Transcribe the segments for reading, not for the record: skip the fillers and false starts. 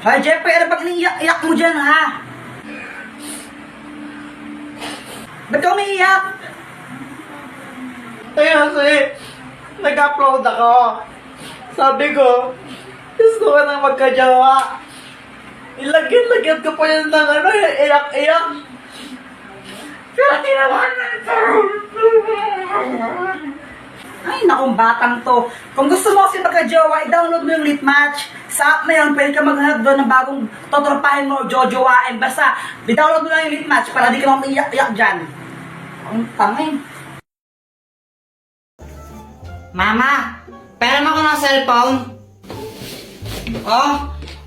Hoy, Jeffrey, ano pag iniiyak mo dyan, ha? Ba't ka umiiyak? Kasi, nag-upload ako. Sabi ko, gusto ko nang magkajawa. Ilagyan ko pa yun ng iyak-iyak. Pero di naman Ay, nakong batang to. Kung gusto mo kasi magka-jowa, i-download mo yung Litmatch. Sa app na yun, pwede ka maghanap doon ng bagong totropahin mo, jojowain. Basta, i-download mo lang yung Litmatch para di ka maiyak-iyak dyan. Ang tangin. Mama, pera mo ko ng cellphone. Oh,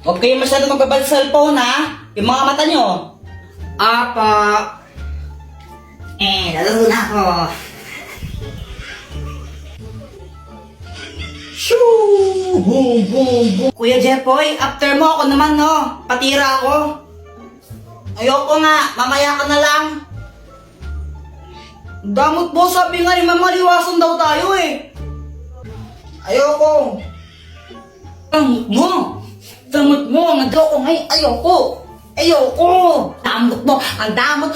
huwag kayo masyado magbabal sa cellphone, ha? Yung mga mata nyo. Apa. Lalo na ako. Shoo! Boom, boom, boom. Kuya Jeffoy, after mo ako naman, no? Patira ako. Ayoko nga, mamaya ka na lang. Damot mo, sabi nga ni Mama, liwasan daw tayo eh. Ayoko. Damot mo, nag-ayoko ngayon, ayoko. Damot mo, ang damot.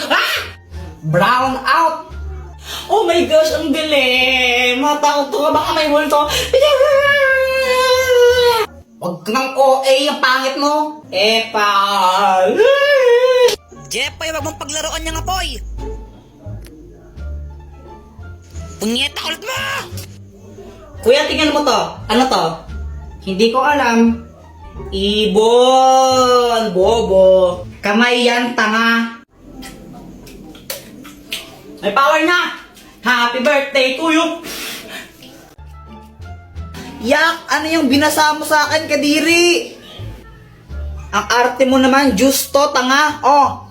Brown out. Oh my gosh, ang galing. Matakot ka, baka may multo. Huwag kang OA, ang pangit mo. Jeffoy, wag mong paglaruan niyang apoy. Punyeta ulit mo! Kuya, tingnan mo to. Ano to? Hindi ko alam. Ibon! Bobo! Kamay yan, tanga! May power na! Happy birthday to you! Yak! Ano yung binasa mo sa akin, Kadiri? Ang arte mo naman, juice to, tanga! Oh!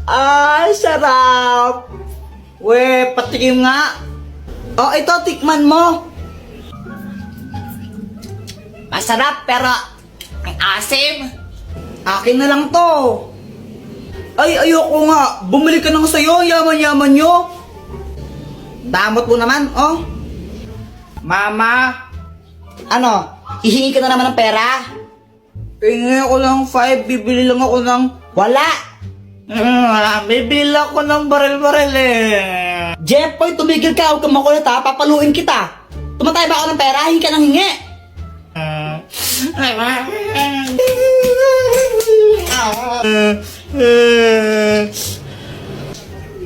Ay, sarap! We, patikim nga. Oh, ito, tikman mo. Masarap, pero ang asim. Akin na lang to. Ay, ayoko nga. Bumalik ka nang sa'yo, yaman-yaman nyo. Damot mo naman, oh. Mama. Ano, hihingi ka na naman ng pera? Hingi ako lang 5, bibili lang ako ng... Wala. Bibili ako ng baril-baril eh. Jeffoy, tumigil ka. Huwag kang makulit ha. Papaluin kita. Tumatay ba ako ng pera? Hingi ka ng hingi.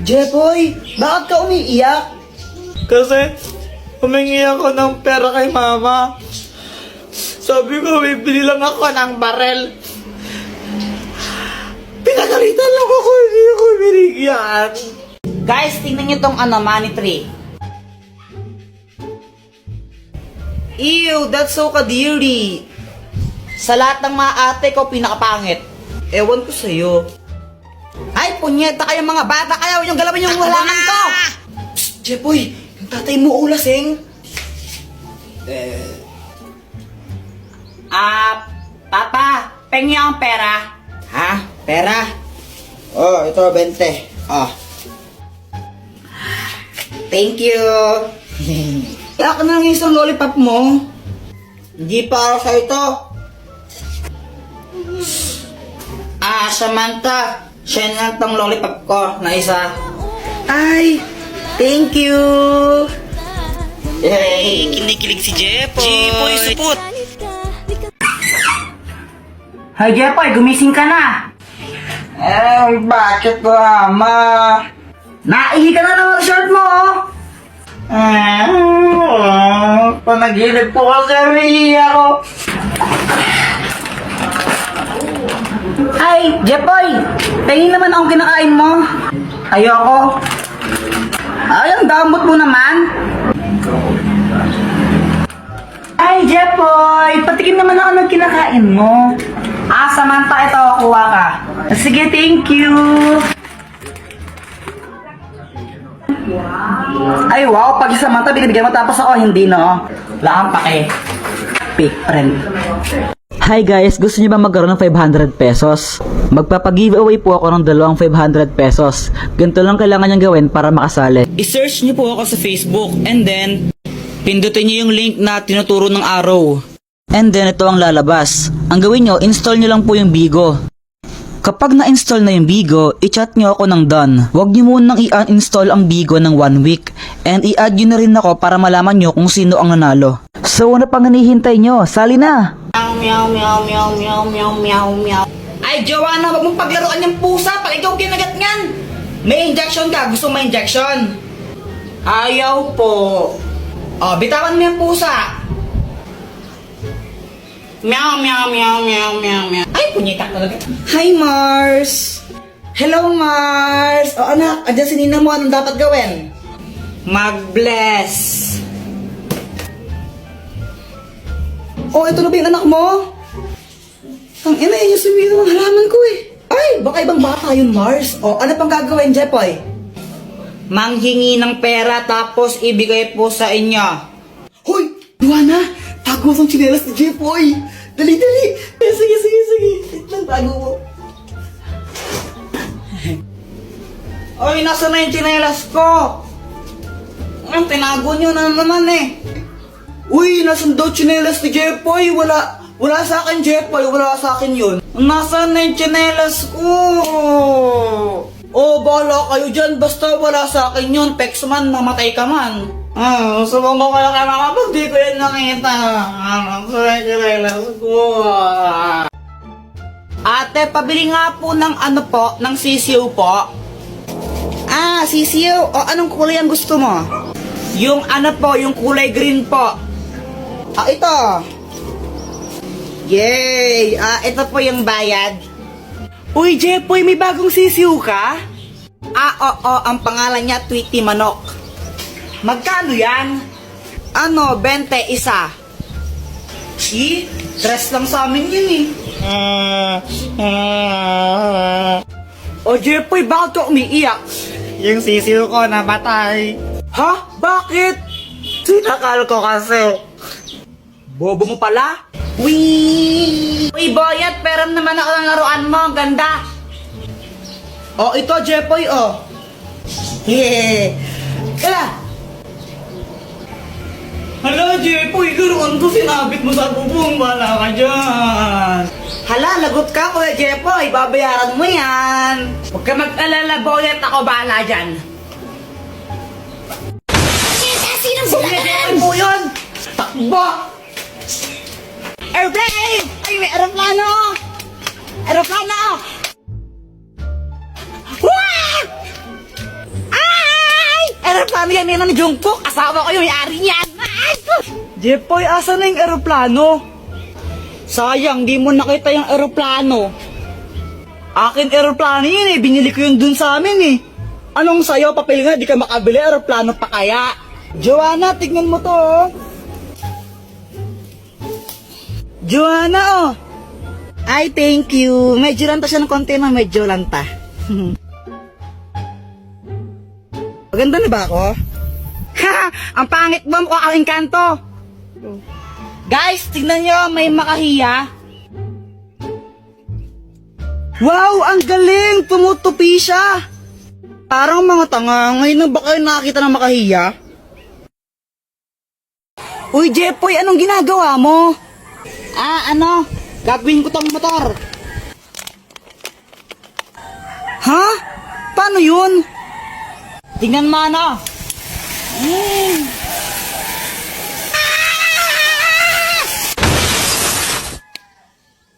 Jeffoy, bakit ka umiiyak? Kasi, humingi ako ng pera kay Mama. Sabi ko, bibili lang ako ng baril. Pinagalitan lang ako, hindi ako binigyan. Guys, tingnan nyo tong money tree. Ew, that's so kadiri. Sa lahat ng mga ate ko, pinakapangit. Ewan ko sa'yo. Ay, punyeta kayo mga bata kayo. Yung galawin yung halaman ko. Psst, Jeffoy, yung tatay mo ulasing. Papa, pengi ang pera. Ha? Pera? Oh, ito, 20. Oh. Thank you. Kaya ka na ng isang lollipop mo. Hindi para sa ito. Samantha. Siya lang tong lollipop ko na isa. Ay, thank you. Yay, kinikilig si Jeffoy. Jeffoy, supot. Hoy, Jeffoy, gumising ka na. Bakit ko, Ama? Naihi ka na ng shirt mo, oh. Panaginip po kasi ako. Ay, Jeffoy, tingin naman akong kinakain mo. Ayoko. Ay, ang damot mo naman. Ay, Jeffoy, patikim naman ako ng kinakain mo. Samantha, ito, kuha ka. Sige, thank you. Ay, wow, pag Samantha, bigyan mo tapos ako, hindi, no? Wala kang pake. Fake friend. Hi guys, gusto niyo ba magkaroon ng 500 pesos? Magpapag-giveaway po ako ng dalawang 500 pesos. Ganito lang kailangan niyang gawin para makasali. I-search niyo po ako sa Facebook and then pindutin niyo yung link na tinuturo ng arrow. And then ito ang lalabas. Ang gawin nyo, install nyo lang po yung Bigo. Kapag na-install na yung Bigo, i-chat nyo ako ng done. Huwag nyo munang i-uninstall ang Bigo ng 1 week. And i-add nyo na rin ako para malaman nyo kung sino ang nanalo. So ano pang hinihintay nyo? Sali na! Meow, meow, meow, meow, meow, meow, meow. Ay, Joanna, huwag mong paglaruan yung pusa pag ikaw kinagat nyan. May injection ka. Gusto mo may injection? Ayaw po. Oh, bitawan mo yung pusa. Meow, meow, meow, meow, meow, meow. Ay, punyitak talaga. Hi, Mars. Hello, Mars. O anak, andyan si Nina mo. Anong dapat gawin? Mag-bless. Oh, ito na ba yung anak mo? Ang ina, yun yung sumiro ng halaman ko eh. Ay, baka ibang bata yun, Mars. O, ano pang gagawin, Jepoy? Manghingi ng pera tapos ibigay po sa inyo. Hoy, Luana, tago ang tsinelas ni Jepoy. Dali, dali. Sige. Wait lang, tago mo. Oy, nasa na yung tsinelas ko? Ang tinago nyo na naman eh. Uy, nasan daw tsinelas ni Jepoy? Wala sa akin, Jepoy. Wala sa akin yun. Nasaan na yung tsinelas ko? Oh, bahala kayo dyan. Basta wala sa akin yun. Pex man, mamatay ka man. Subong ko kayo kay mama pag di ko yan nakita. Nasaan yung tsinelas ko? Ate, pabili nga po ng ano po, ng sisiw po. Ah, sisiw. O, anong kulay ang gusto mo? Yung ano po, yung kulay green po. Ah, ito. Yay! Ito po yung bayad. Uy, Jepoy, may bagong sisiw ka? Oo, ang pangalan niya Tweety Manok. Magkano yan? Ano, 20 isa. Dress lang sa amin yun eh. O Jepoy, bakit ka umiiyak? Yung sisiw ko namatay. Ha? Bakit? Sinakal ko kasi. Bobo mo pala? Uy, Boyat, peram naman ako ng laruan mo. Ang ganda. Oh, ito, Jepoy, oh. Yeah. Kala. Hala, Jepoy, laruan ko sinabit mo sa bubong. Wala ka dyan. Hala, lagot ka, Kuya Jepoy. Babayaran mo yan. Huwag ka mag-alala, Boyat. Ako bahala dyan. Sinong sila po yun? Takbo! Airplane! Ay, may aeroplano! Aeroplano! Wah! Ay! Aeroplano yan nila ni Jungkook. Asawa ko yung may-ari niyan. Ay! Jepoy, asa na yung aeroplano? Sayang, di mo nakita yung aeroplano. Akin aeroplano yun eh. Binili ko yun dun sa amin eh. Anong sayo, papel nga, di ka makabili. Aeroplano pa kaya? Joanna, tignan mo to oh. Joanna, oh. Ay, thank you. Medyo lanta siya ng konti na, medyo lanta. Maganda na ba ako? Ha! Ang pangit mo, mukha kang engkanto. Guys, tignan nyo, may makahiya. Wow, ang galing! Tumutupi siya. Parang mga tanga. Ngayon na ba kayo nakakita ng makahiya? Uy, Jepoy, anong ginagawa mo? Gagawin ko tong motor. Ha? Paano yun? Tingnan mo ano.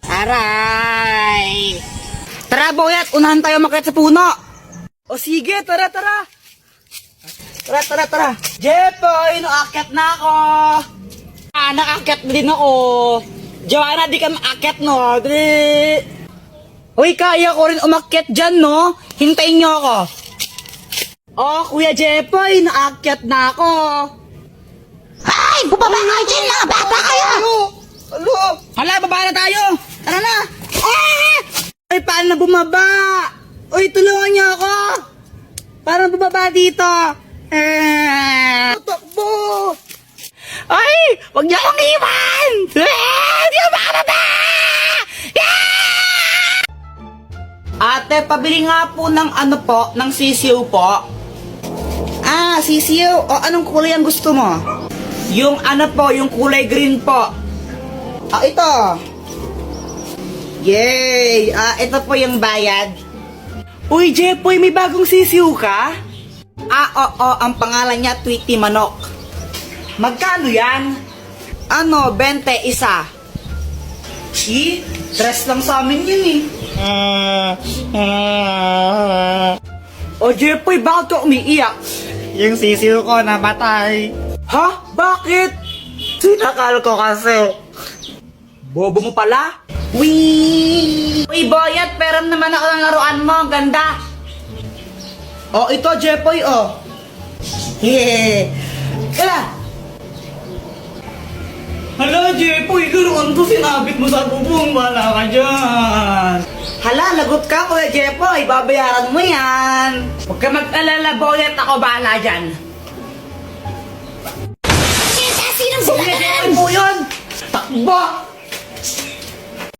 Aray! Tara, Boyat, unahan tayo makit sa puno. O sige, tara. Tara. Jepoy, naakyat na ako. Naakyat din ako. Joanna, di ka maakyat, no? Dali. Uy, kaya ko rin umakyat dyan, no? Hintayin nyo ako. Oh, Kuya Jepoy, naakyat na ako. Ay, bubaba kayo dyan, mga bata kayo! Alo! Hala, baba na tayo! Tara na! Ay, paano na bumaba? Uy, tulungan nyo ako! Paano bumaba dito? Takbo! Ay! Huwag niyo akong iwan! Hindi ako makababa! Ate, pabili nga po ng ano po, ng sisiw po. Sisiw? O, anong kulay ang gusto mo? Yung ano po, yung kulay green po. Ito. Yay! Ito po yung bayad. Uy, Jepoy, may bagong sisiw ka? Oo, ang pangalan niya Tweety Manok. Magkano yan? 20 isa. Dress lang sa amin yun eh. O Jepoy, bakit ka umiiyak? Yung sisiw ko namatay. Ha? Bakit? Sinakal ko kasi. Bobo mo pala? Uy, Boyet, peram naman ako ng laruan mo. Ang ganda. O, ito, Jepoy, o. Hehe. Kaya, Hala, Jepoy, laruan to sinabit mo sa bubong. Wala ka dyan. hala, lagot ka, Kuya Jepoy. Babayaran mo yan. Huwag ka mag-alala, Boyet. Ako bahala dyan. Kuya Jepoy po yun. Takbo!